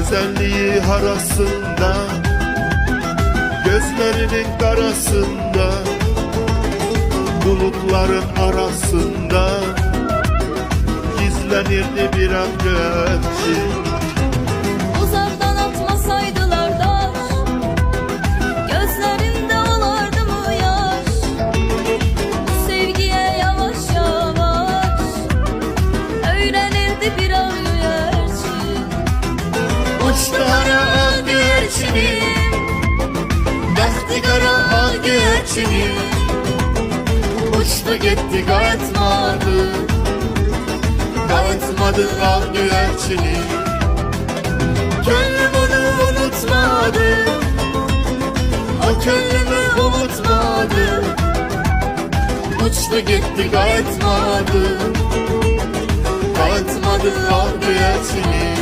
Güzelliği harasında, gözlerinin karasında, bulutların arasında gizlenirdi bir an güneşi. Uzaktan atmasaydılar da gözlerimde olardı mı yaş? Bu sevgiye yavaş yavaş öğrenildi bir an güneşi. Uçtu ara al güvercini, baktı kara al güvercini. Uçtu gitti kayıtmadı, kayıtmadı al güvercini. Gönlüm onu unutmadı, o gönlümü unutmadı. Uçtu gitti kayıtmadı, kayıtmadı al güvercini.